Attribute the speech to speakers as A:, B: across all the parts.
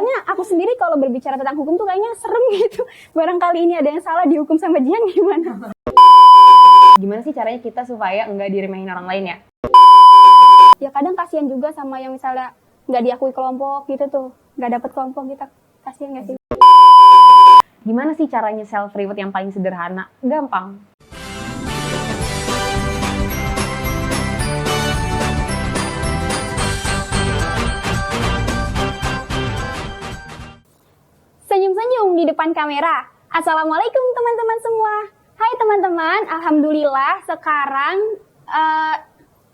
A: Soalnya aku sendiri kalau berbicara tentang hukum tuh kayaknya serem gitu. Barangkali ini ada yang salah dihukum sama Jihan gimana?
B: Gimana sih caranya kita supaya nggak diremehin orang lain ya?
A: Ya kadang kasihan juga sama yang misalnya nggak diakui kelompok gitu tuh, nggak dapet kelompok kita, kasihan nggak sih?
B: Gimana sih caranya self reward yang paling sederhana? Gampang.
A: Senyum-senyum di depan kamera. Assalamualaikum teman-teman semua. Hai teman-teman, alhamdulillah sekarang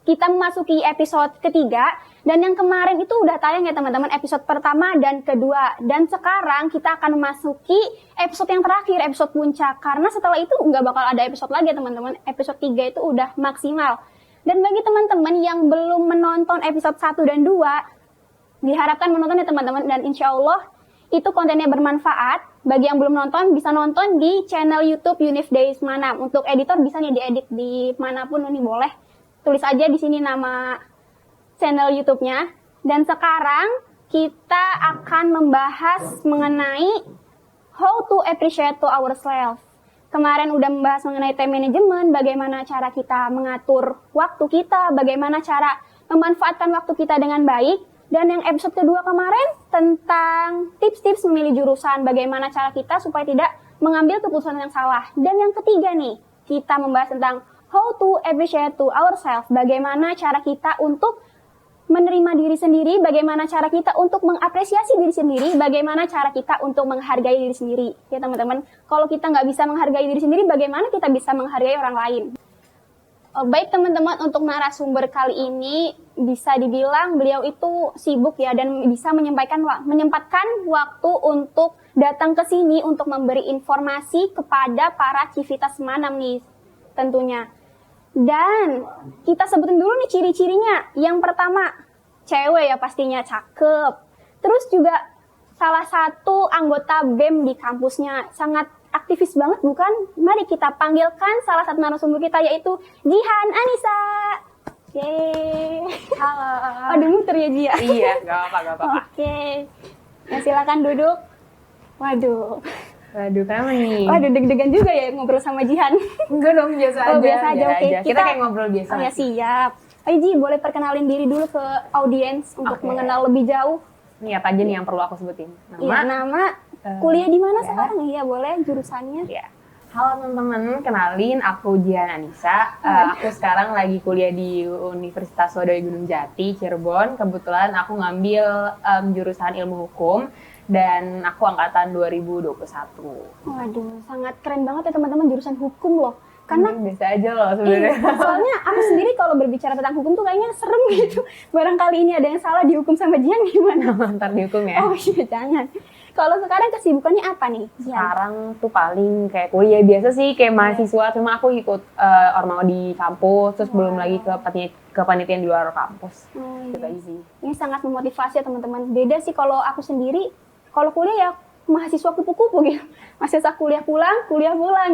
A: kita memasuki episode ketiga. Dan yang kemarin itu udah tayang ya teman-teman, episode pertama dan kedua. Dan sekarang kita akan memasuki episode yang terakhir, episode puncak. Karena setelah itu nggak bakal ada episode lagi ya teman-teman. Episode 3 itu udah maksimal. Dan bagi teman-teman yang belum menonton episode 1 dan 2, diharapkan menonton ya teman-teman. Dan insya Allah itu kontennya bermanfaat. Bagi yang belum nonton, bisa nonton di channel YouTube Yunif Days Manam. Untuk editor bisa nih diedit di manapun ini boleh. Tulis aja di sini nama channel YouTube-nya. Dan sekarang kita akan membahas mengenai how to appreciate to ourselves. Kemarin udah membahas mengenai time management, bagaimana cara kita mengatur waktu kita, bagaimana cara memanfaatkan waktu kita dengan baik. Dan yang episode kedua kemarin tentang tips-tips memilih jurusan, bagaimana cara kita supaya tidak mengambil keputusan yang salah. Dan yang ketiga nih, kita membahas tentang how to appreciate to ourselves, bagaimana cara kita untuk menerima diri sendiri, bagaimana cara kita untuk mengapresiasi diri sendiri, bagaimana cara kita untuk menghargai diri sendiri. Ya teman-teman, kalau kita nggak bisa menghargai diri sendiri, bagaimana kita bisa menghargai orang lain? Baik teman-teman, untuk narasumber kali ini bisa dibilang beliau itu sibuk ya dan bisa menyempatkan waktu untuk datang ke sini untuk memberi informasi kepada para civitas Manam nih tentunya. Dan kita sebutin dulu nih ciri-cirinya. Yang pertama, cewek ya pastinya, cakep. Terus juga salah satu anggota BEM di kampusnya, sangat aktivis banget bukan? Mari kita panggilkan salah satu narasumber kita yaitu Jihan Anissa. Yeay.
B: Halo.
A: Aduh muter ya Ji ya?
B: Iya, gak apa-apa.
A: Oke. Nah, silakan duduk. Waduh,
B: kenapa nih?
A: Waduh deg-degan juga ya ngobrol sama Jihan.
B: Enggak dong, biasa aja.
A: Oh biasa aja, oke.
B: Kita kayak ngobrol biasa.
A: Oh ya siap. Ayo Ji, boleh perkenalin diri dulu ke audiens untuk mengenal lebih jauh.
B: Ini apa aja nih yang perlu aku sebutin?
A: Iya, nama, kuliah di mana sekarang? Iya, boleh, jurusannya.
B: Iya. Halo teman-teman, kenalin aku Jihan Anissa. Aku sekarang lagi kuliah di Universitas Wadowi Gunung Jati, Cirebon. Kebetulan aku ngambil jurusan ilmu hukum dan aku angkatan 2021.
A: Waduh, sangat keren banget ya teman-teman jurusan hukum loh. Karena
B: biasa aja loh sebenarnya.
A: Soalnya aku sendiri kalau berbicara tentang hukum tuh kayaknya serem gitu. Barangkali ini ada yang salah dihukum sama Jihan gimana?
B: Ntar dihukum ya?
A: Oh iya, jangan. Kalau sekarang kesibukannya apa nih?
B: Sekarang tuh paling kayak kuliah biasa sih, kayak mahasiswa. Cuma aku ikut ormawa di kampus, terus belum lagi ke kepanitiaan di luar kampus. Gitu aja sih. Ini
A: sangat memotivasi ya teman-teman. Beda sih kalau aku sendiri, kalau kuliah ya mahasiswa kupu-kupu gitu. Mahasiswa kuliah pulang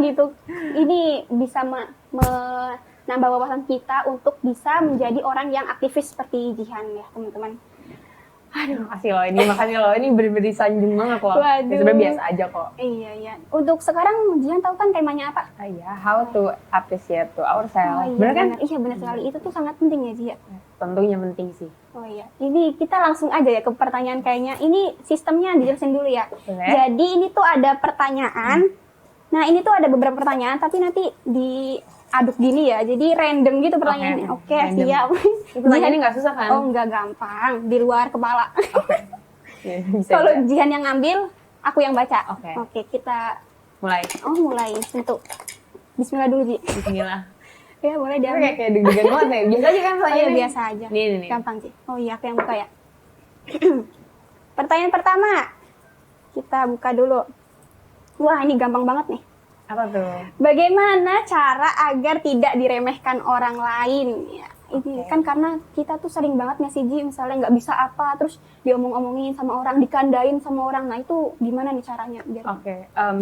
A: gitu. Ini bisa menambah wawasan kita untuk bisa menjadi orang yang aktivis seperti Jihan ya teman-teman.
B: Aduh, makasih loh, ini bener-bener sanjung banget loh.
A: Waduh.
B: Sebenarnya biasa aja kok.
A: Iya. Untuk sekarang Jihan tahu kan temanya apa?
B: Iya, how to appreciate to ourselves.
A: Bener kan? Iya benar sekali, itu tuh sangat penting ya Jihan.
B: Tentunya penting sih.
A: Oh iya, ini kita langsung aja ya ke pertanyaan kayaknya. Ini sistemnya dijelasin dulu ya.
B: Boleh.
A: Jadi ini tuh ada pertanyaan. Nah ini tuh ada beberapa pertanyaan, tapi nanti diaduk gini ya. Jadi random gitu pertanyaannya. Oke, siap.
B: Pertanyaannya nggak susah kan?
A: Oh nggak gampang, di luar kepala.
B: Oke.
A: Kalau Jihan yang ngambil, aku yang baca.
B: Oke,
A: kita
B: mulai.
A: Mulai. Tentu. Bismillah dulu Ji.
B: Bismillah.
A: Ya boleh diambil.
B: Kayak deg-degan banget nih. Biasa aja kan
A: pertanyaan biasa aja.
B: Nih.
A: Gampang sih. Oh iya, aku yang buka ya. Pertanyaan pertama. Kita buka dulu. Wah, ini gampang banget nih.
B: Apa tuh?
A: Bagaimana cara agar tidak diremehkan orang lain? Ya, ini kan karena kita tuh sering banget ngasih Ji, misalnya nggak bisa apa, terus diomong-omongin sama orang, dikandain sama orang. Nah itu gimana nih caranya?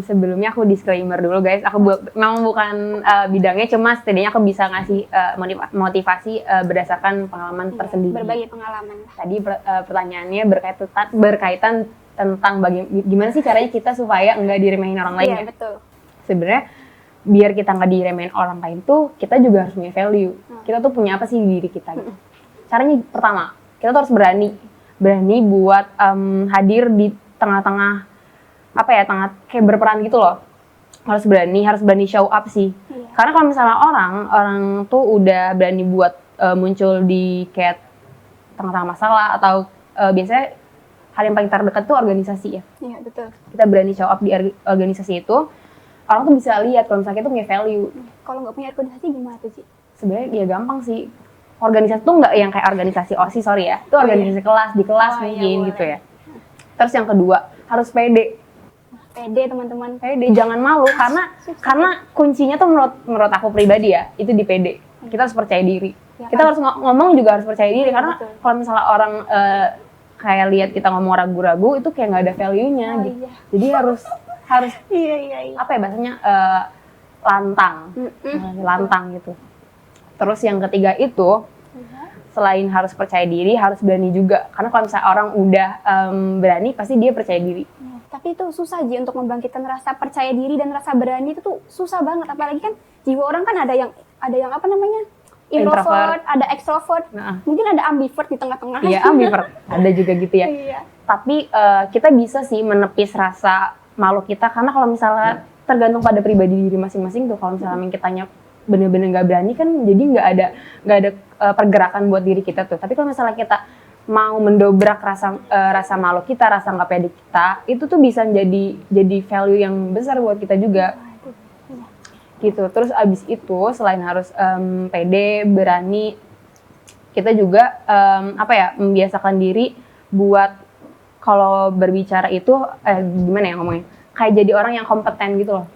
B: Sebelumnya aku disclaimer dulu guys. Aku memang bukan bidangnya, cuma setidaknya aku bisa ngasih motivasi berdasarkan pengalaman tersendiri.
A: Berbagi pengalaman.
B: Tadi pertanyaannya berkaitan tentang gimana sih caranya kita supaya nggak diremehin orang lain.
A: Iya, betul.
B: Sebenarnya biar kita nggak diremehin orang lain tuh kita juga harus punya value. Kita tuh punya apa sih di diri kita gitu. Caranya pertama, kita tuh harus berani buat hadir di tengah-tengah kayak berperan gitu loh. Harus berani show up sih.
A: Iya.
B: Karena kalau misalnya orang tuh udah berani buat muncul di kayak tengah-tengah masalah atau biasanya hal yang paling terdekat tuh organisasi ya.
A: Iya, betul.
B: Kita berani show up di organisasi itu, orang tuh bisa lihat kalau misalnya kita punya value.
A: Kalau nggak punya organisasi gimana tuh, Ci?
B: Sebenarnya ya gampang sih. Organisasi tuh nggak yang kayak organisasi OSIS, sorry ya. Itu organisasi kelas, di kelas mungkin
A: iya,
B: gitu ya. Terus yang kedua, harus pede.
A: Pede, teman-teman.
B: Pede, jangan malu karena kuncinya tuh menurut aku pribadi ya, itu di pede. Kita harus percaya diri.
A: Ya,
B: Kita harus ngomong juga harus percaya diri karena
A: betul.
B: kalau misalnya orang kayak lihat kita ngomong ragu-ragu itu kayak nggak ada value-nya gitu.
A: Iya.
B: Jadi harus
A: Iya.
B: apa ya bahasanya lantang gitu. Terus yang ketiga itu selain harus percaya diri harus berani juga karena kalau misalnya orang udah berani pasti dia percaya diri.
A: Ya, tapi itu susah Ji untuk membangkitkan rasa percaya diri dan rasa berani itu tuh susah banget, apalagi kan jiwa orang kan ada yang apa namanya introvert, ada extrovert, mungkin ada ambivert di tengah-tengah.
B: Iya, ambivert ada juga gitu ya.
A: Iya.
B: Tapi kita bisa sih menepis rasa malu kita karena kalau misalnya tergantung pada pribadi diri masing-masing tuh. Kalau misalnya kitanya bener-bener nggak berani kan jadi nggak ada pergerakan buat diri kita tuh. Tapi kalau misalnya kita mau mendobrak rasa malu kita, rasa nggak pede kita, itu tuh bisa jadi value yang besar buat kita juga. Gitu. Terus abis itu selain harus pede, berani, kita juga membiasakan diri buat kalau berbicara itu gimana ya ngomongnya, kayak jadi orang yang kompeten gitu loh.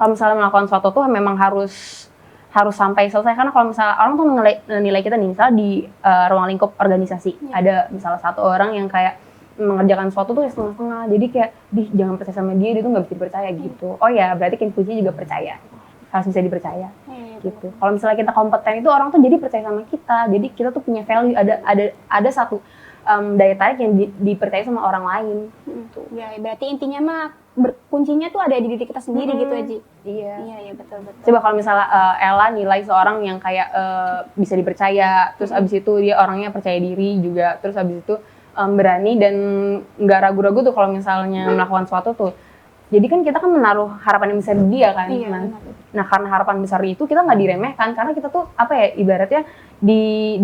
B: Kalau misalnya melakukan sesuatu tuh memang harus sampai selesai, karena kalau misalnya orang tuh menilai kita nih, misalnya di ruang lingkup organisasi ada misalnya satu orang yang kayak mengerjakan sesuatu tuh setengah-setengah, jadi kayak jangan percaya sama dia tuh nggak bisa dipercaya gitu. Oh ya, berarti kuncinya juga percaya, harus bisa dipercaya gitu. Kalau misalnya kita kompeten itu orang tuh jadi percaya sama kita, jadi kita tuh punya value, ada satu daya tarik yang dipercaya sama orang lain. Gitu.
A: Ya, berarti intinya mah kuncinya tuh ada di diri kita sendiri gitu aja.
B: Iya,
A: betul.
B: Coba kalau misalnya Ella nilai seorang yang kayak bisa dipercaya, terus abis itu dia orangnya percaya diri juga, terus abis itu berani dan nggak ragu-ragu tuh kalau misalnya melakukan sesuatu tuh. Jadi kan kita kan menaruh harapan yang besar di dia kan.
A: Iya,
B: nah karena harapan besar itu kita nggak diremehkan karena kita tuh ibaratnya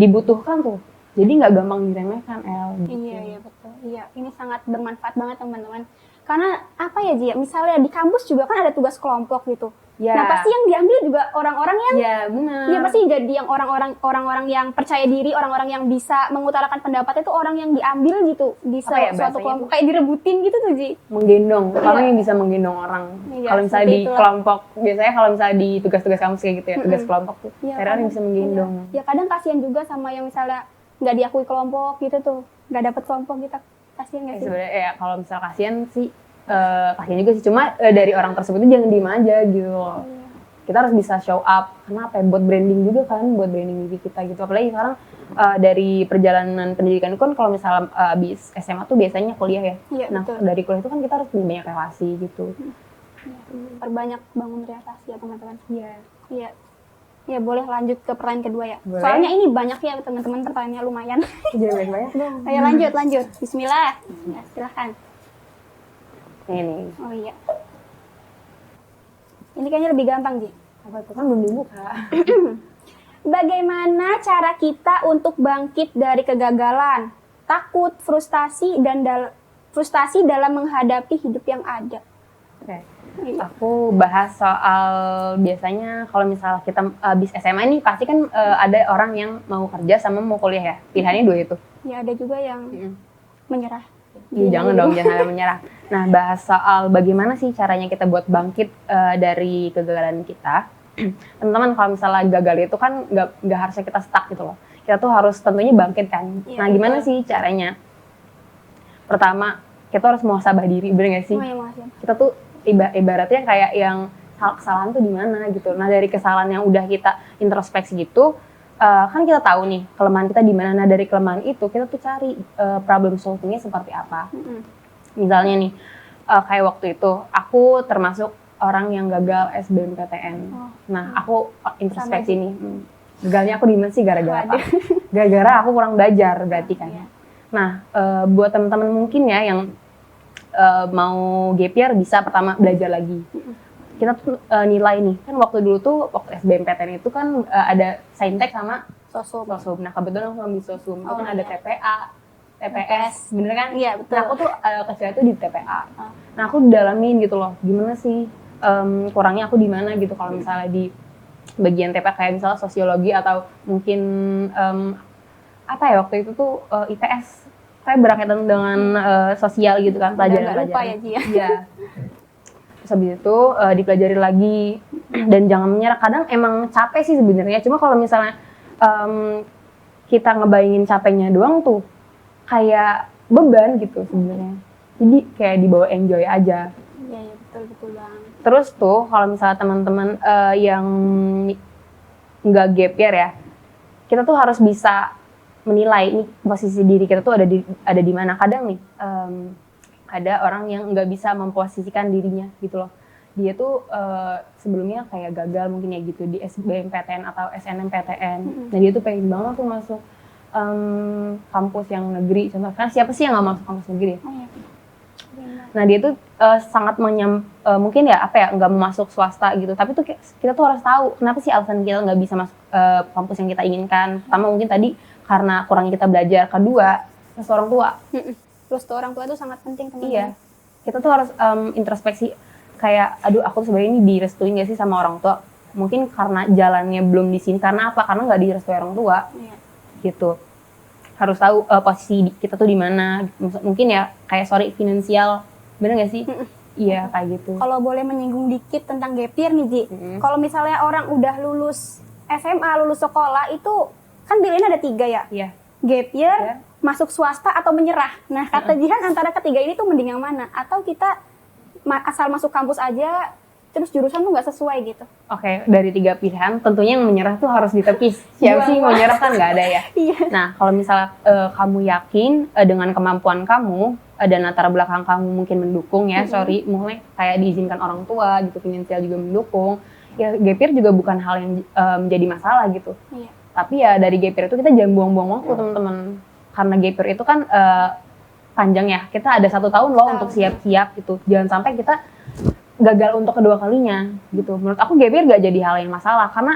B: dibutuhkan tuh. Jadi nggak gampang diremehkan, El. Gitu.
A: Iya, betul. Iya, ini sangat bermanfaat banget teman-teman. Karena apa ya Ji, misalnya di kampus juga kan ada tugas kelompok gitu.
B: Ya.
A: Nah pasti yang diambil juga orang-orang yang,
B: ya benar.
A: Iya pasti jadi yang orang-orang yang percaya diri, orang-orang yang bisa mengutarakan pendapatnya itu orang yang diambil gitu di suatu kelompok, kayak direbutin gitu tuh Ji.
B: Menggendong, orang yang bisa menggendong orang.
A: Iya,
B: kalau misalnya di kelompok, biasanya kalau misalnya di tugas-tugas kampus kayak gitu ya, tugas kelompok tuh, orang yang bisa menggendong.
A: Ya kadang kasihan juga sama yang misalnya nggak diakui kelompok gitu tuh, nggak dapet kelompok gitu, kasihan nggak sih?
B: Sebenarnya ya kalau misal kasihan sih, kasihan juga sih, cuma dari orang tersebut itu jangan diem aja gitu loh. Kita harus bisa show up, karena buat branding juga kan, buat branding diri kita gitu. Apalagi sekarang dari perjalanan pendidikan itu kan kalau misalnya habis SMA tuh biasanya kuliah ya.
A: Iya,
B: nah
A: betul.
B: Dari kuliah itu kan kita harus punya banyak relasi gitu.
A: Perbanyak bangun relasi ya teman-teman.
B: Iya.
A: Ya boleh lanjut ke pertanyaan kedua ya.
B: Boleh.
A: Soalnya ini banyak ya teman-teman, pertanyaannya lumayan.
B: Jadi banyak dong.
A: Ayo lanjut. Bismillah. Ya, silahkan.
B: Ini.
A: Oh iya. Ini kayaknya lebih gampang Ji.
B: Apa itu kan belum dibuka.
A: Bagaimana cara kita untuk bangkit dari kegagalan, takut, frustasi dalam menghadapi hidup yang ada?
B: Oke. Aku bahas soal biasanya kalau misalnya kita habis SMA nih pasti kan ada orang yang mau kerja sama mau kuliah ya. Pilihannya dua itu.
A: Ya ada juga yang menyerah.
B: Jangan dong, jangan menyerah. Nah, bahas soal bagaimana sih caranya kita buat bangkit dari kegagalan kita. Teman-teman, kalau misalnya gagal itu kan nggak harusnya kita stuck gitu loh. Kita tuh harus tentunya bangkit kan. Nah, gimana sih caranya? Pertama, kita harus muhasabah diri, bener nggak sih? Kita tuh ibaratnya kayak yang kesalahan tuh di mana gitu. Nah, dari kesalahan yang udah kita introspeksi gitu, kan kita tahu nih kelemahan kita di mana. Nah, dari kelemahan itu kita tuh cari problem solving-nya seperti apa. Misalnya nih, kayak waktu itu aku termasuk orang yang gagal SBMPTN. Nah, aku introspeksi nih. Gagalnya aku di mana sih, gara-gara apa? Gara-gara aku kurang belajar berarti kan. Nah, buat teman-teman mungkin ya yang mau gap year bisa pertama belajar lagi. Kita tuh nilai nih, kan waktu dulu tuh waktu SBMPTN itu kan ada saintek sama sosum. Nah, kebetulan aku ngambil sosum. Itu kan ada TPA, TPS, bener kan?
A: Iya, betul.
B: Nah, aku tuh kecil itu di TPA. Nah, aku dalamin gitu loh, gimana sih kurangnya aku di mana gitu kalau misalnya di bagian TPA kayak misalnya sosiologi atau mungkin apa ya waktu itu tuh IPS. Saya berkaitan dengan sosial gitu kan, pelajaran-pelajaran.
A: Lupa ya, Ji ya.
B: Iya. Terus habis itu dipelajari lagi dan jangan menyerah. Kadang emang capek sih sebenarnya. Cuma kalau misalnya kita ngebayangin capeknya doang tuh kayak beban gitu sebenarnya. Jadi kayak dibawa enjoy aja.
A: Iya, betul Bang.
B: Terus tuh kalau misalnya teman-teman yang nggak gap year ya, kita tuh harus bisa menilai ini posisi diri kita tuh ada di mana. Kadang nih ada orang yang nggak bisa memposisikan dirinya gitu loh. Dia tuh sebelumnya kayak gagal mungkin ya gitu di SBMPTN atau SNMPTN. Nah dia tuh pengen banget tuh masuk kampus yang negeri. Contoh kan siapa sih yang nggak masuk kampus negeri? Nah dia tuh sangat mungkin ya apa ya nggak mau masuk swasta gitu. Tapi tuh kita tuh harus tahu kenapa sih alasan kita nggak bisa masuk kampus yang kita inginkan. Pertama mungkin tadi karena kurangnya kita belajar. Kedua, restu orang tua.
A: Restu orang tua itu sangat penting teman-teman.
B: Iya. Kita tuh harus introspeksi kayak aduh aku sebenarnya ini direstuin gak sih sama orang tua? Mungkin karena jalannya belum di sini. Karena apa? Karena nggak direstui orang tua. Iya. Gitu. Harus tahu posisi kita tuh di mana. Mungkin ya kayak finansial. Bener gak sih? Iya, kayak gitu.
A: Kalau boleh menyinggung dikit tentang gap year nih, Ji. Kalau misalnya orang udah lulus SMA, lulus sekolah itu kan pilihan ada 3 ya?
B: Iya.
A: Gap year, masuk swasta atau menyerah. Nah, kata Jihan antara ketiga ini tuh mending yang mana? Atau kita asal masuk kampus aja, terus jurusan tuh nggak sesuai gitu?
B: Oke, dari 3 pilihan, tentunya yang menyerah tuh harus ditepis. Siapa sih mau menyerah kan nggak ada ya?
A: Iya.
B: Nah, kalau misalnya kamu yakin dengan kemampuan kamu dan latar belakang kamu mungkin mendukung ya, mulai kayak diizinkan orang tua gitu, finansial juga mendukung. Ya, gap year juga bukan hal yang menjadi masalah gitu. Iya. Tapi ya dari gap year itu kita jangan buang-buang waktu teman-teman. Karena gap year itu kan panjang ya. Kita ada 1 tahun loh untuk siap-siap gitu. Jangan sampai kita gagal untuk kedua kalinya gitu. Menurut aku gap year gak jadi hal yang masalah. Karena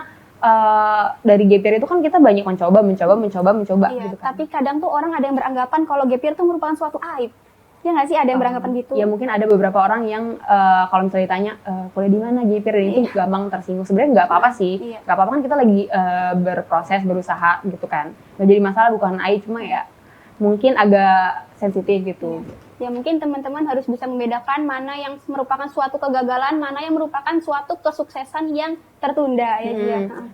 B: dari gap year itu kan kita banyak mencoba
A: iya,
B: gitu kan.
A: Tapi kadang tuh orang ada yang beranggapan kalau gap year itu merupakan suatu aib. Ya nggak sih, ada yang beranggapan gitu?
B: Ya mungkin ada beberapa orang yang kalau misalnya ditanya kuliah di mana gap year itu gampang tersinggung. Sebenarnya nggak apa-apa sih, nggak apa-apa kan kita lagi berproses berusaha gitu kan. Nggak jadi masalah, bukan aib, cuma ya mungkin agak sensitif gitu.
A: Ya mungkin teman-teman harus bisa membedakan mana yang merupakan suatu kegagalan, mana yang merupakan suatu kesuksesan yang tertunda ya Ji.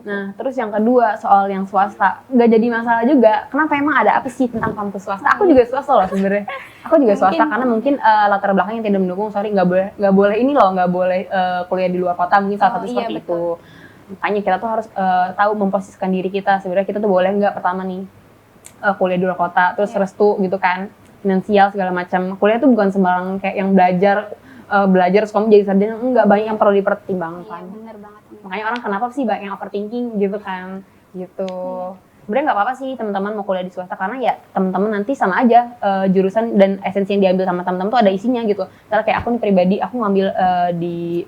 B: Nah terus yang kedua soal yang swasta, nggak jadi masalah juga. Kenapa emang ada apa sih tentang kampus swasta? Aku juga swasta loh sebenarnya. Aku juga swasta karena mungkin latar belakang yang tidak mendukung. Nggak boleh ini loh, nggak boleh kuliah di luar kota, mungkin salah satu seperti itu. Makanya kita tuh harus tahu memposisikan diri kita. Sebenarnya kita tuh boleh nggak pertama nih kuliah di luar kota, terus restu gitu kan, finansial segala macam. Kuliah tuh bukan sembarang kayak yang belajar terus kamu jadi sarjana, enggak, banyak yang perlu dipertimbangkan.
A: Iya, bener banget.
B: Makanya orang kenapa sih banyak yang overthinking gitu kan, gitu. Sebenarnya nggak apa-apa sih teman-teman mau kuliah di swasta karena ya teman-teman nanti sama aja jurusan dan esensi yang diambil sama teman-teman tuh ada isinya gitu. Misalnya kayak aku nih pribadi, aku ngambil di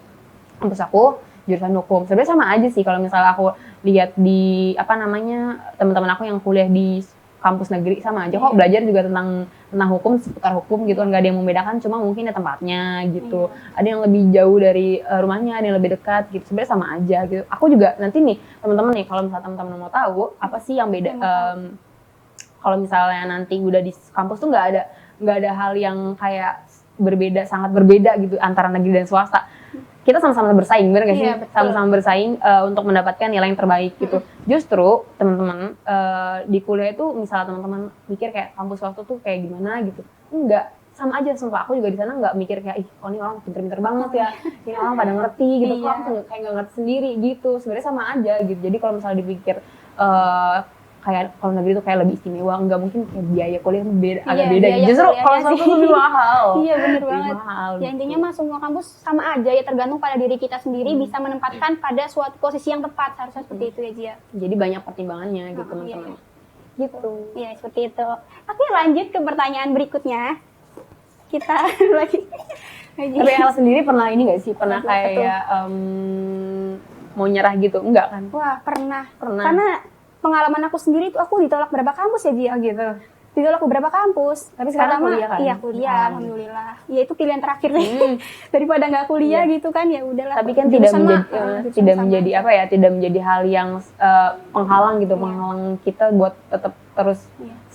B: kampus aku jurusan hukum. Sebenarnya sama aja sih kalau misalnya aku lihat di teman-teman aku yang kuliah di kampus negeri sama aja kok, belajar juga tentang hukum, seputar hukum gitu kan, nggak ada yang membedakan, cuma mungkin ya tempatnya gitu. Ada yang lebih jauh dari rumahnya, ada yang lebih dekat gitu. Sebenarnya sama aja gitu. Aku juga nanti nih teman-teman nih, kalau misalnya teman-teman mau tahu apa sih yang beda, kalau misalnya nanti udah di kampus tuh nggak ada hal yang kayak sangat berbeda gitu antara negeri dan swasta. Kita sama-sama bersaing, bener gak sih? Iya, sama-sama bersaing untuk mendapatkan nilai yang terbaik gitu. Justru teman-teman di kuliah itu, misalnya teman-teman mikir kayak kampus swasta tuh kayak gimana gitu, enggak, sama aja. Sumpah aku juga di sana nggak mikir kayak ini orang pinter-pinter banget ya, ini orang pada ngerti gitu. Kok aku kayak nggak ngerti sendiri gitu. Sebenarnya sama aja gitu. Jadi kalau misalnya dipikir kayak kalau negeri itu kayak lebih istimewa, nggak mungkin kayak biaya kuliah beda, agak
A: Iya,
B: beda.
A: biaya
B: Justru
A: kuliahnya
B: kalau
A: sih.
B: swasta lebih mahal.
A: Iya bener
B: Lebih
A: banget.
B: mahal,
A: Ya
B: gitu.
A: intinya mah semua kampus sama aja ya, tergantung pada diri kita sendiri bisa menempatkan pada suatu posisi yang tepat, harusnya seperti itu ya Jia.
B: Jadi banyak pertimbangannya gitu
A: Oh,
B: teman-teman.
A: iya.
B: Gitu.
A: Iya seperti itu. Oke lanjut ke pertanyaan berikutnya. Kita lagi.
B: Tapi El sendiri pernah ini nggak sih? Pernah
A: Aduh,
B: kayak mau nyerah gitu? Enggak kan?
A: Wah pernah.
B: Pernah.
A: Karena pengalaman aku sendiri tuh aku ditolak berapa kampus ya Jia.
B: Gitu.
A: Ditolak beberapa kampus.
B: Tapi sekarang
A: Pertama,
B: kuliah kan?
A: Iya kuliah, alhamdulillah. Ya itu pilihan terakhir nih. Daripada nggak kuliah gitu kan ya udahlah.
B: Tapi kan tidak
A: Jurusan
B: menjadi
A: mah, jurusan
B: tidak
A: sama
B: menjadi
A: aja.
B: apa ya? Tidak menjadi hal yang penghalang gitu, penghalang kita buat tetap terus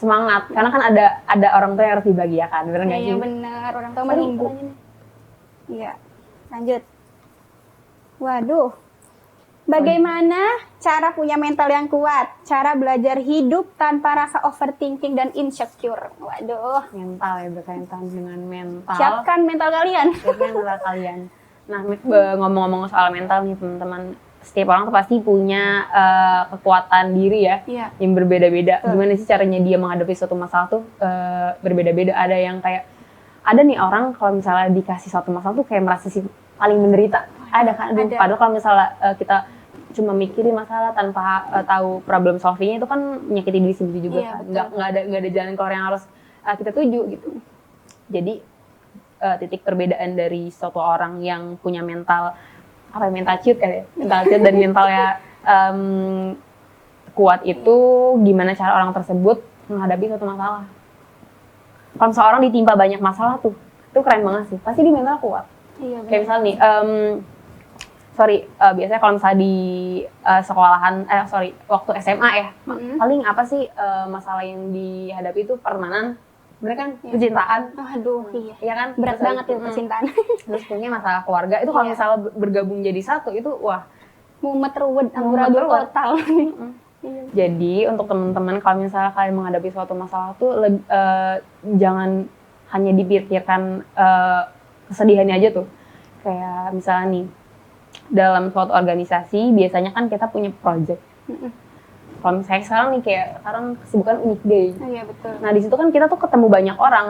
B: semangat. Karena kan ada orang tua yang harus dibahagiakan, benar nggak
A: Iya
B: sih?
A: benar, orang tua menunggu. Iya, lanjut. Waduh, bagaimana cara punya mental yang kuat? Cara belajar hidup tanpa rasa overthinking dan insecure. Waduh,
B: Mental ya, berkaitan dengan mental.
A: siapkan mental kalian.
B: Siapkan mental kalian. Nah, ngomong-ngomong soal mental nih teman-teman, setiap orang tuh pasti punya kekuatan diri ya,
A: Iya.
B: yang berbeda-beda. Gimana sih caranya dia menghadapi suatu masalah tuh berbeda-beda. Ada yang kayak, ada nih orang kalau misalnya dikasih suatu masalah tuh kayak merasa sih paling menderita. Ada kan? Aduh,
A: Ada.
B: padahal kalau misalnya kita cuma mikirin masalah tanpa tahu problem solvingnya itu kan menyakiti diri sendiri juga
A: Iya,
B: kan.
A: betul.
B: Nggak ada jalan keluar yang harus kita tuju gitu. Jadi titik perbedaan dari suatu orang yang punya mental apa ya, mental cheat kali ya, mental cheat dan mentalnya kuat itu gimana cara orang tersebut menghadapi suatu masalah. Kalau seorang ditimpa banyak masalah tuh, itu keren banget sih. Pasti dia mental kuat.
A: Iya
B: Kayak
A: benar.
B: misalnya nih, biasanya kalau misalnya di sekolahan, waktu SMA ya, paling apa sih masalah yang dihadapi itu pertemanan, bener kan? Percintaan,
A: Aduh, iya.
B: iya kan?
A: Berat
B: Terus
A: banget ya percintaan.
B: Terus punya masalah keluarga, itu kalau
A: Iya.
B: misalnya bergabung jadi satu, itu wah.
A: Mumet ruwet,
B: Mumet
A: amburadul
B: ruwet.
A: total. Iya.
B: Jadi untuk teman-teman kalau misalnya kalian menghadapi suatu masalah tuh jangan hanya dipikirkan kesedihannya aja tuh. Kayak misalnya nih, dalam suatu organisasi biasanya kan kita punya project. Kalau misalnya sekarang nih kayak sekarang kesibukan Unique Day.
A: Iya betul.
B: Nah di situ kan kita tuh ketemu banyak orang.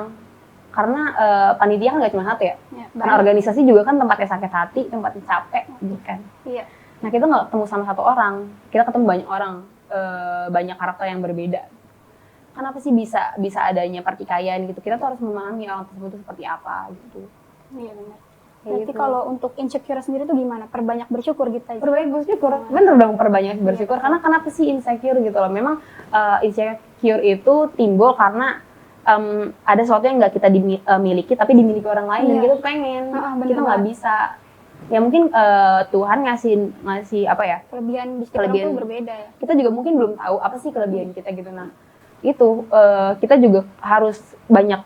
B: Karena panitia kan nggak cuma satu ya.
A: Iya,
B: Karena organisasi juga kan tempatnya sakit hati, tempatnya capek, gitu kan.
A: Iya.
B: Nah kita nggak ketemu sama satu orang, kita ketemu banyak orang, banyak karakter yang berbeda. Kenapa sih bisa adanya pertikaian gitu? Kita tuh harus memahami orang tersebut itu seperti apa gitu.
A: Iya benar.
B: Kayak
A: Berarti
B: gitu.
A: kalau untuk insecure sendiri tuh gimana? Perbanyak bersyukur gitu aja.
B: Perbanyak bersyukur, bener dong perbanyak bersyukur. Karena kenapa sih insecure gitu loh? Memang insecure itu timbul karena ada sesuatu yang nggak kita miliki tapi dimiliki orang lain dan
A: Iya.
B: kita pengen,
A: bener
B: kita nggak
A: banget.
B: bisa. Ya mungkin Tuhan ngasih apa ya?
A: Kelebihan di sekitar
B: Kelebihan.
A: tuh berbeda ya.
B: Kita juga mungkin belum tahu apa sih kelebihan kita gitu. Nah itu kita juga harus banyak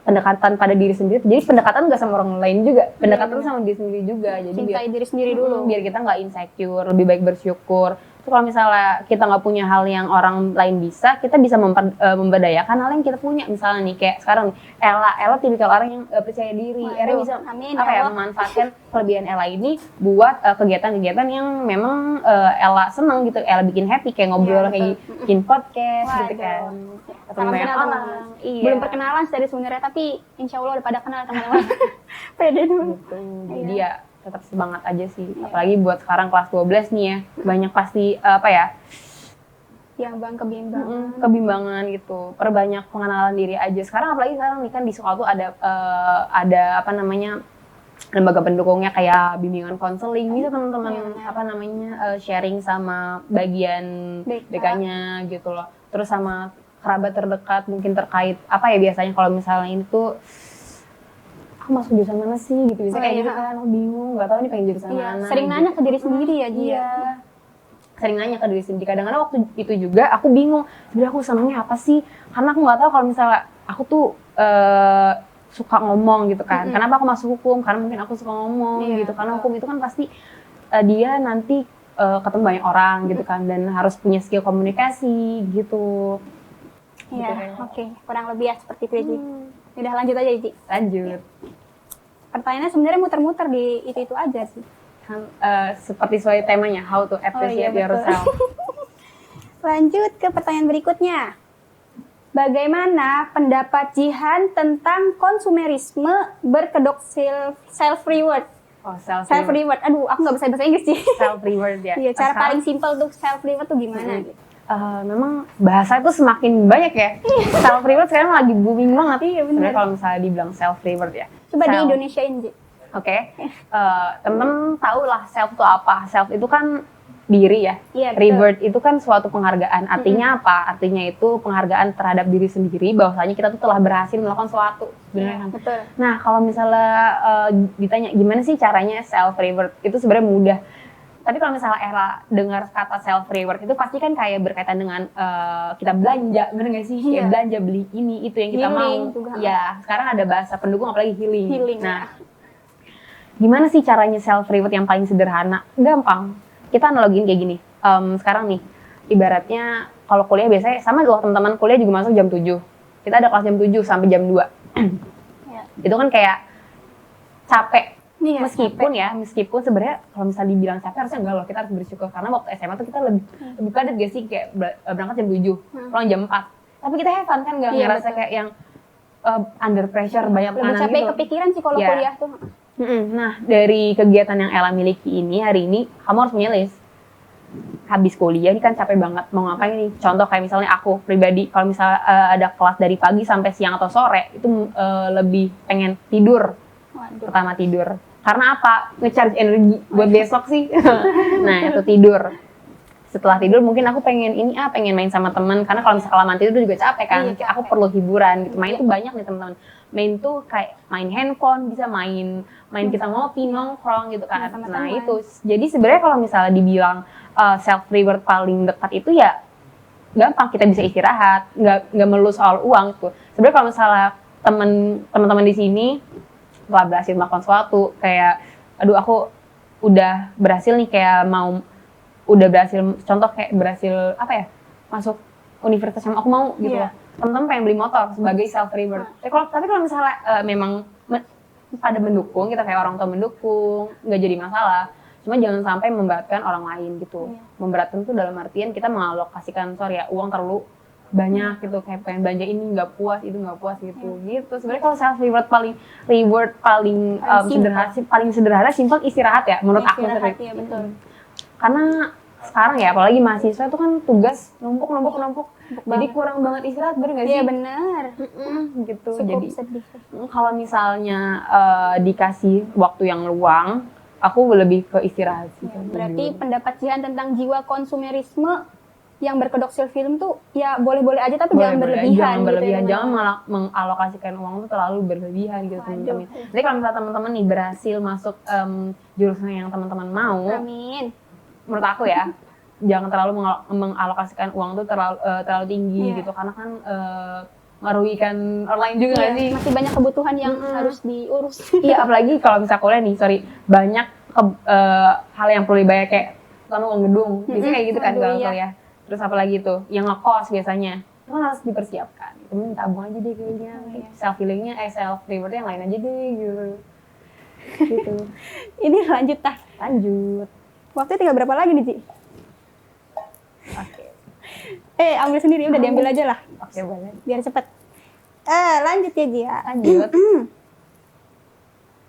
B: pendekatan pada diri sendiri. Jadi pendekatan nggak sama orang lain juga, pendekatan sama diri sendiri juga. Jadi
A: Cintai diri sendiri dulu.
B: biar kita nggak insecure, lebih baik bersyukur. Terus kalau misalnya kita nggak punya hal yang orang lain bisa, kita bisa memberdayakan hal yang kita punya. Misalnya nih kayak sekarang nih, Ella tipikal orang yang percaya diri.
A: Waduh,
B: Ella bisa
A: amin,
B: apa ya,
A: Allah.
B: memanfaatkan kelebihan Ella ini buat kegiatan-kegiatan yang memang Ella seneng gitu. Ella bikin happy kayak ngobrol,
A: Iya,
B: kayak bikin podcast gitu
A: Waduh.
B: kan. Ketemu
A: Salam
B: banyak
A: kenal
B: orang.
A: teman-teman.
B: Iya.
A: Belum perkenalan dari sebenarnya tapi insya Allah udah pada kenal teman-teman. Pede dulu.
B: Gitu. Jadi ya tetap semangat aja sih. Apalagi buat sekarang kelas 12 nih ya. Banyak pasti apa ya?
A: Yang bang kebimbangan.
B: Kebimbangan gitu. Perbanyak pengenalan diri aja. Sekarang apalagi sekarang nih kan di sekolah tuh ada apa namanya? Lembaga pendukungnya kayak bimbingan konseling. Bisa teman-teman apa namanya? Sharing sama bagian BK-nya gitu loh. Terus sama kerabat terdekat mungkin terkait apa ya biasanya kalau misalnya ini tuh aku masuk jurusan mana sih gitu bisa kayak gitu kan, aku bingung nggak tahu nih pengen jurusan mana.
A: Sering nanya ke diri sendiri ya Ji.
B: Iya, sering nanya ke diri sendiri. Kadang-kadang waktu itu juga aku bingung sebenarnya aku senangnya apa sih, karena aku nggak tahu kalau misalnya aku tuh suka ngomong gitu kan. Kenapa aku masuk hukum, karena mungkin aku suka ngomong gitu, karena hukum itu kan pasti dia nanti ketemu banyak orang gitu kan, dan harus punya skill komunikasi gitu.
A: Iya, oke. Kurang lebih ya seperti itu ya Ji. Udah lanjut aja Ji.
B: Lanjut.
A: Pertanyaannya sebenarnya muter-muter di itu aja sih.
B: Kan, seperti sesuai temanya, how to appreciate yourself.
A: Lanjut ke pertanyaan berikutnya. Bagaimana pendapat Jihan tentang konsumerisme berkedok self reward?
B: Oh,
A: Self reward. Aduh, aku nggak bisa bahasa Inggris sih.
B: Self reward ya.
A: Iya, cara paling simpel untuk self reward tuh gimana? Gitu.
B: Memang bahasa itu semakin banyak ya. Self reward sekarang lagi booming banget.
A: Iya, benar.
B: Sebenarnya kalau misalnya dibilang self reward ya.
A: Coba di Indonesiain, Ji.
B: Oke. Temen-temen tahu lah self itu apa. Self itu kan diri ya.
A: Iya, betul.
B: Reward itu kan suatu penghargaan. Artinya apa? Artinya itu penghargaan terhadap diri sendiri bahwasanya kita tuh telah berhasil melakukan suatu. Sebenarnya kan.
A: Betul.
B: Nah, kalau misalnya ditanya gimana sih caranya self reward, itu sebenarnya mudah. Tapi kalau misalnya Ella dengar kata self reward itu pasti kan kayak berkaitan dengan kita belanja, bener nggak sih? Kayak belanja beli ini itu yang kita
A: Healing
B: mau.
A: juga.
B: Ya, sekarang ada bahasa pendukung apalagi healing.
A: Healing,
B: Nah, gimana sih caranya self reward yang paling sederhana? Gampang. Kita analogiin kayak gini. Sekarang nih, ibaratnya kalau kuliah biasanya sama loh, teman-teman kuliah juga masuk jam 7. Kita ada kelas jam 7 sampai jam 2.
A: Ya.
B: Itu kan kayak capek.
A: Iya,
B: Meskipun sebenarnya kalau misalnya dibilang capek harusnya enggak loh, kita harus bersyukur karena waktu SMA tuh kita lebih padat gak sih, kayak berangkat jam 7, pulang jam 4. Tapi kita have fun kan, nggak ngerasa kayak yang under pressure banyak
A: lebih
B: tekanan
A: capek
B: gitu.
A: kepikiran sih kalau kuliah tuh.
B: Nah, dari kegiatan yang Ella miliki ini hari ini, kamu harus punya list. Habis kuliah ini kan capek banget, mau ngapain nih? Contoh kayak misalnya aku pribadi, kalau misalnya ada kelas dari pagi sampai siang atau sore, itu lebih pengen tidur.
A: Waduh.
B: Pertama tidur. Karena apa? Nge-charge energi buat besok sih. Nah, itu tidur. Setelah tidur mungkin aku pengen pengen main sama teman, karena kalau misalnya kelamaan tidur juga capek kan.
A: Iya,
B: Aku perlu hiburan gitu. Main tuh banyak nih teman-teman. Main tuh kayak main handphone, bisa main kita ngopi, nongkrong gitu kan.
A: Sama
B: Nah,
A: teman.
B: itu. Jadi sebenarnya kalau misalnya dibilang self reward paling dekat itu ya gampang, kita bisa istirahat, nggak melulu soal uang tuh. Sebenarnya kalau misalnya teman-teman di sini telah berhasil melakukan sesuatu, kayak aduh aku udah berhasil nih, udah berhasil, contoh kayak berhasil masuk universitas yang aku mau gitu loh. Teman-teman pengen beli motor sebagai self reward. Tapi kalau misalnya memang pada mendukung, kita kayak orang tua mendukung, nggak jadi masalah. Cuma jangan sampai memberatkan orang lain gitu. Memberatkan tuh dalam artian kita mengalokasikan uang terlalu banyak gitu, kayak pengen belanja ini nggak puas, itu nggak puas gitu. Sebenarnya kalau self reward paling sederhana, simpel istirahat ya menurut aku.
A: Iya, betul.
B: Karena sekarang ya apalagi mahasiswa itu kan tugas numpuk. Jadi kurang banget istirahat, bener nggak sih?
A: Iya, benar.
B: Gitu.
A: Cukup
B: Jadi
A: sedih.
B: kalau misalnya dikasih waktu yang luang, aku lebih ke istirahat sih.
A: Berarti pendapat Jihan tentang jiwa konsumerisme yang berkedok self film tuh ya boleh-boleh aja, tapi jangan berlebihan.
B: Jangan malah mengalokasikan uang tuh terlalu berlebihan gitu, teman-teman. Jadi kalau misalnya teman-teman nih berhasil masuk jurusan yang teman-teman mau,
A: amin.
B: Menurut aku ya, jangan terlalu mengalokasikan uang tuh terlalu tinggi gitu, karena kan merugikan orang lain juga nggak sih?
A: Masih banyak kebutuhan yang harus diurus.
B: Iya, apalagi kalau misalnya kuliah nih, banyak hal yang perlu dibayar, kayak sama uang gedung, biasanya kayak gitu kan kalau kuliah. Terus apalagi tuh, yang ngekos biasanya, itu kan harus dipersiapkan. Temen tabung aja deh kayaknya, self reward yang lain aja deh gitu.
A: Ini lanjut. Waktunya tinggal berapa lagi nih, Ci?
B: Oke.
A: Ambil sendiri, udah diambil aja lah.
B: Oke, boleh.
A: Biar cepet. Lanjut ya, Ji ya.
B: Lanjut.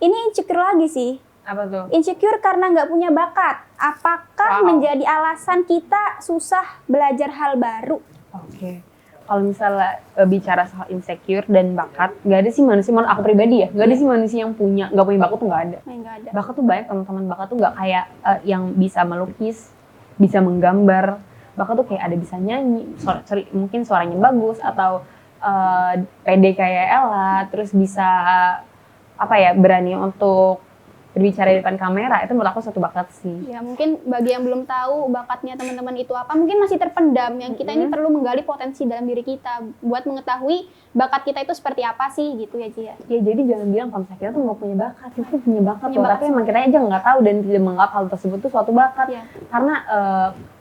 A: Ini insecure lagi sih.
B: Apa tuh?
A: Insecure karena nggak punya bakat. Apakah menjadi alasan kita susah belajar hal baru?
B: Oke. Kalau misalnya bicara soal insecure dan bakat, nggak ada sih manusia, menurut aku pribadi ya, nggak ada sih manusia yang nggak punya bakat tuh, nggak ada.
A: Nggak ada.
B: Bakat tuh banyak, teman-teman. Bakat tuh nggak kayak yang bisa melukis, bisa menggambar. Bakat tuh kayak ada bisa nyanyi, mungkin suaranya bagus, atau pede kayak Ella, terus bisa berani untuk berbicara di depan kamera. Itu menurut aku suatu bakat sih.
A: Ya, mungkin bagi yang belum tahu bakatnya teman-teman itu apa, mungkin masih terpendam. Yang kita ini perlu menggali potensi dalam diri kita buat mengetahui bakat kita itu seperti apa sih gitu ya, Ci ya.
B: Ya, jadi jangan bilang kalau misalnya kita tuh nggak punya bakat, kita tuh punya bakat loh, tapi emang kita aja nggak tahu dan tidak menganggap hal tersebut tuh suatu bakat. Karena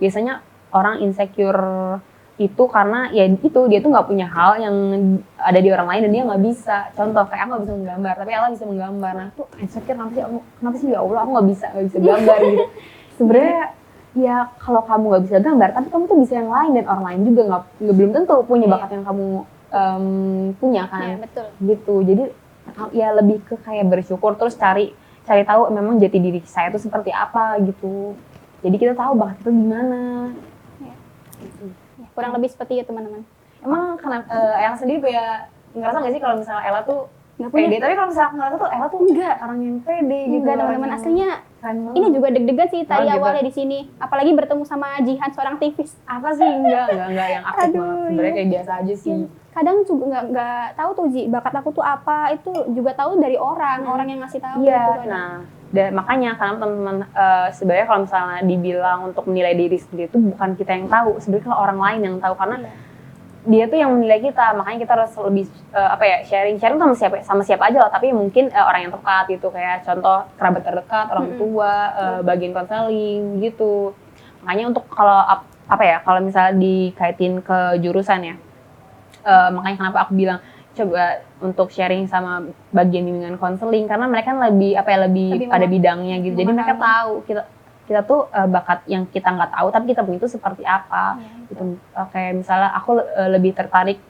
B: biasanya orang insecure itu karena ya itu, dia tuh nggak punya hal yang ada di orang lain dan dia nggak bisa. Contoh kayak aku nggak bisa menggambar, tapi Ella bisa menggambar. Nah tuh insecure, kenapa sih ya Allah, aku nggak bisa gambar gitu. Sebenarnya ya kalau kamu nggak bisa gambar, tapi kamu tuh bisa yang lain dan orang lain juga nggak belum tentu punya bakat yang kamu punya kan.
A: Iya, betul.
B: Gitu. Jadi ya lebih ke kayak bersyukur, terus cari tahu memang jati diri saya itu seperti apa gitu. Jadi kita tahu bakat itu gimana.
A: Ya.
B: Gitu.
A: Ya, kurang lebih seperti itu teman-teman.
B: Emang karena Ella sendiri ya ngerasa nggak sih kalau misalnya Ella tuh
A: Nggak punya.
B: pede, tapi kalau misalnya aku ngerasa tuh Ella tuh enggak orang yang pede gitu.
A: Enggak teman-teman, aslinya ini juga deg-degan sih tadi
B: gitu.
A: awalnya di sini. Apalagi bertemu sama Jihan, seorang aktivis.
B: Apa sih enggak yang aktif
A: Aduh,
B: banget. Sebenarnya kayak biasa aja sih.
A: Kadang juga nggak tahu tuh Ji, bakat aku tuh apa, itu juga tahu dari orang yang ngasih tahu.
B: Iya,
A: gitu kan.
B: nah makanya karena teman-teman sebenarnya kalau misalnya dibilang untuk menilai diri sendiri itu bukan kita yang tahu, sebenarnya kalau orang lain yang tahu karena dia tuh yang menilai kita, makanya kita harus lebih sharing sama siapa aja lah, tapi mungkin orang yang tepat gitu, kayak contoh kerabat terdekat, orang tua, bagian konseling gitu. Makanya untuk kalau kalau misalnya dikaitin ke jurusan ya, makanya kenapa aku bilang coba untuk sharing sama bagian bimbingan konseling, karena mereka kan lebih pada bidangnya gitu, jadi mereka tahu kita tuh bakat yang kita nggak tahu tapi kita punya itu seperti apa gitu. Kayak misalnya aku lebih tertarik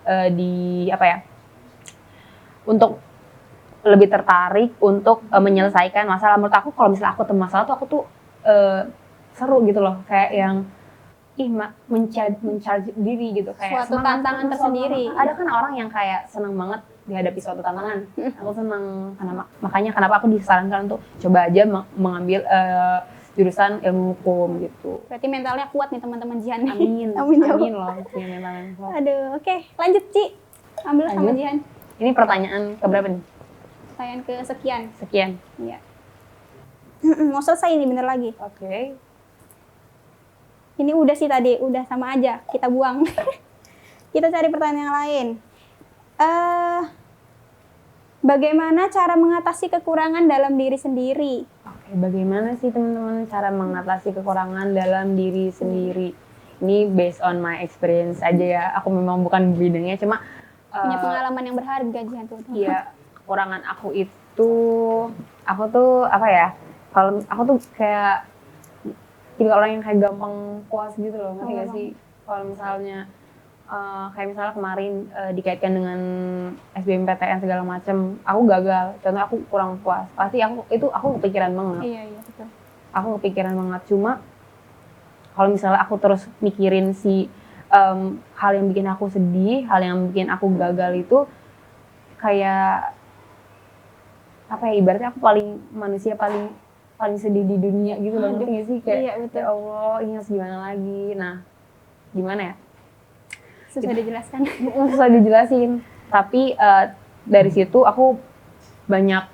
B: untuk menyelesaikan masalah. Menurut aku kalau misalnya aku ketemu masalah tuh aku tuh seru gitu loh, kayak yang mencharge diri gitu, kayak
A: suatu tantangan tersendiri.
B: Ada kan orang yang kayak senang banget dihadapi suatu tantangan. Aku senang, makanya kenapa aku disarankan untuk coba aja mengambil jurusan ilmu hukum gitu.
A: Berarti mentalnya kuat nih teman-teman Jihan.
B: Amin.
A: Amin
B: loh punya mental yang kuat.
A: Aduh, oke. Lanjut Ci. Ambil sama Jihan.
B: Ini pertanyaan keberapa nih?
A: Pertanyaan kesekian.
B: Sekian.
A: Iya. Mau selesai ini bentar lagi.
B: Oke.
A: Ini udah sih tadi, udah sama aja. Kita buang. Kita cari pertanyaan yang lain. Bagaimana cara mengatasi kekurangan dalam diri sendiri?
B: Bagaimana sih teman-teman cara mengatasi kekurangan dalam diri sendiri? Ini based on my experience aja ya. Aku memang bukan bidangnya, cuma
A: punya pengalaman yang berharga Jihan tuh.
B: Iya, kekurangan aku itu, aku tuh kalau aku tuh kayak tipe orang yang kayak gampang puas gitu loh, ngerti gak sih? Kalau misalnya kayak misalnya kemarin dikaitkan dengan SBMPTN segala macam, aku gagal, contoh aku kurang puas, pasti aku kepikiran banget.
A: Iya betul.
B: Aku kepikiran banget, cuma kalau misalnya aku terus mikirin hal yang bikin aku sedih, hal yang bikin aku gagal itu kayak ibaratnya aku manusia paling sedih di dunia gitu loh, ngerti gak sih? Kayak
A: iya, betul.
B: Ya Allah, ini harus gimana lagi? Nah, gimana ya?
A: Susah dijelaskan.
B: Susah dijelasin. Tapi dari situ aku banyak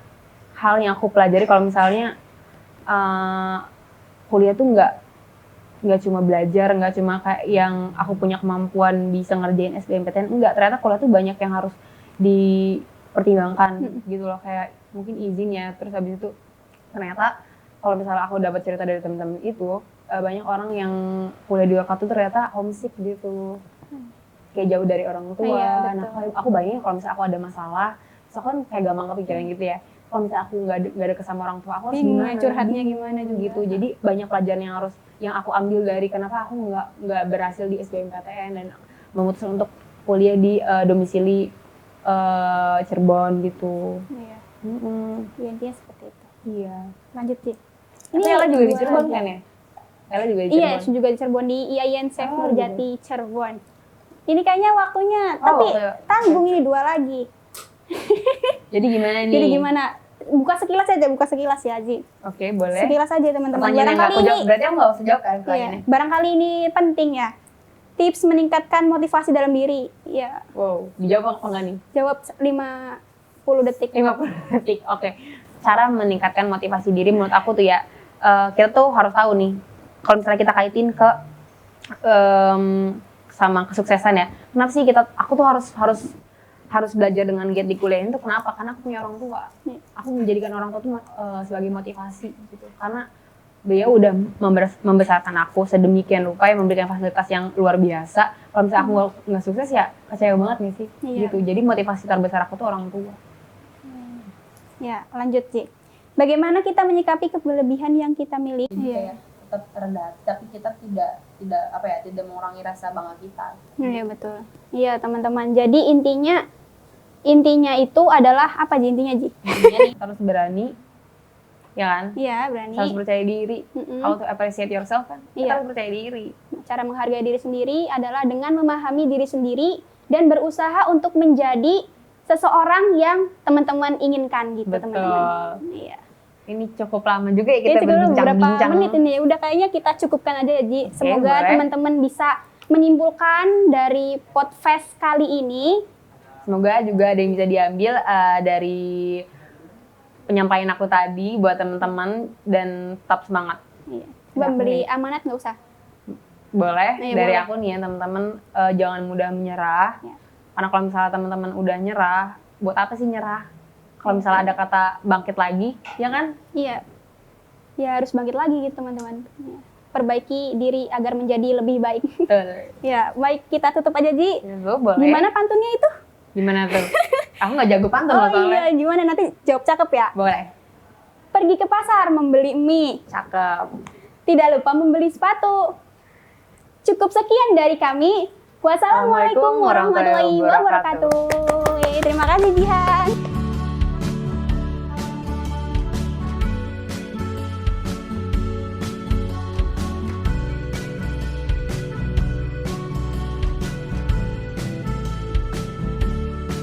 B: hal yang aku pelajari. Kalau misalnya kuliah tuh nggak cuma belajar, nggak cuma kayak yang aku punya kemampuan bisa ngerjain SBMPTN. Enggak, ternyata kuliah tuh banyak yang harus dipertimbangkan gitu loh. Kayak mungkin izin ya, terus habis itu ternyata kalau misalnya aku dapat cerita dari teman-teman itu, banyak orang yang kuliah di luar tuh ternyata homesick gitu. Kayak jauh dari orang tua.
A: Iya,
B: nah, aku bayangin kalau misalnya aku ada masalah, so kan kayak gampang kepikiran gitu ya. Kalau misalnya aku nggak ada sama orang tua, aku harus gimana?
A: Curhatnya gimana juga.
B: Gitu. Jadi banyak pelajaran yang aku ambil dari kenapa aku nggak berhasil di SBMPTN dan memutuskan untuk kuliah di domisili Cirebon gitu.
A: Iya. Ya, intinya seperti itu.
B: Iya.
A: Lanjut Ci.
B: Ini Ella juga di Cirebon kan ya? Ella juga di Cirebon.
A: Iya, juga di Cirebon, di IAIN Chef Nurjati Cirebon. Ini kayaknya waktunya, tapi tanggung ini 2 lagi.
B: Jadi gimana nih?
A: Jadi gimana? Buka sekilas ya, Ji.
B: Oke, boleh.
A: Sekilas aja teman-teman.
B: Pertanyaan yang aku jawab, berarti aku nggak usah jawab kan kali ini?
A: Barangkali ini penting ya. Tips meningkatkan motivasi dalam diri. Ya.
B: Wow, dijawab apa nggak nih?
A: Jawab 50 detik.
B: 50 detik, oke. Cara meningkatkan motivasi diri menurut aku tuh ya, kita tuh harus tahu nih, kalau misalnya kita kaitin ke sama kesuksesan ya. Kenapa sih aku tuh harus belajar dengan giat di kuliah itu? Kenapa? Karena aku punya orang tua. Aku menjadikan orang tua tuh sebagai motivasi gitu. Karena beliau udah membesarkan aku sedemikian rupa, yang memberikan fasilitas yang luar biasa. Kalau misalnya aku nggak sukses ya kecewa banget nih sih.
A: Iya.
B: Gitu. Jadi motivasi terbesar aku tuh orang tua.
A: Ya, lanjut Ci. Bagaimana kita menyikapi kelebihan yang kita miliki?
B: Iya. tetap rendah hati, tapi kita tidak mengurangi rasa bangga kita.
A: Iya betul. Iya teman-teman. Jadi intinya itu adalah apa Ji intinya Ji?
B: Intinya nih harus berani, ya kan?
A: Iya berani.
B: Harus percaya diri. How to appreciate yourself kan? Kita
A: Iya.
B: harus percaya diri.
A: Cara menghargai diri sendiri adalah dengan memahami diri sendiri dan berusaha untuk menjadi seseorang yang teman-teman inginkan gitu
B: Betul.
A: teman-teman. Iya.
B: Ini cukup lama juga ya kita
A: Itu beberapa
B: berbincang-bincang.
A: menit ini ya. Udah kayaknya kita cukupkan aja ya Ji. Semoga
B: boleh.
A: teman-teman bisa menyimpulkan dari podcast kali ini.
B: Semoga juga ada yang bisa diambil dari penyampaian aku tadi buat teman-teman dan tetap semangat.
A: Iya. Memberi amanat nggak usah.
B: Boleh,
A: Iya,
B: dari
A: boleh.
B: aku nih ya teman-teman, jangan mudah menyerah.
A: Ya.
B: Karena kalau misalnya teman-teman udah nyerah, buat apa sih nyerah? Kalau misalnya ada kata bangkit lagi, ya kan?
A: Iya. Ya harus bangkit lagi gitu teman-teman. Ya. Perbaiki diri agar menjadi lebih baik.
B: Betul.
A: Ya, baik kita tutup aja Ji.
B: Ya, boleh.
A: Gimana pantunnya itu?
B: Gimana tuh? Aku nggak jago pantun
A: Oh
B: loh soalnya.
A: iya, gimana nanti jawab cakep ya.
B: Boleh.
A: Pergi ke pasar membeli mie.
B: Cakep.
A: Tidak lupa membeli sepatu. Cukup sekian dari kami. Wassalamualaikum warahmatullahi wabarakatuh. Terima kasih Jihan.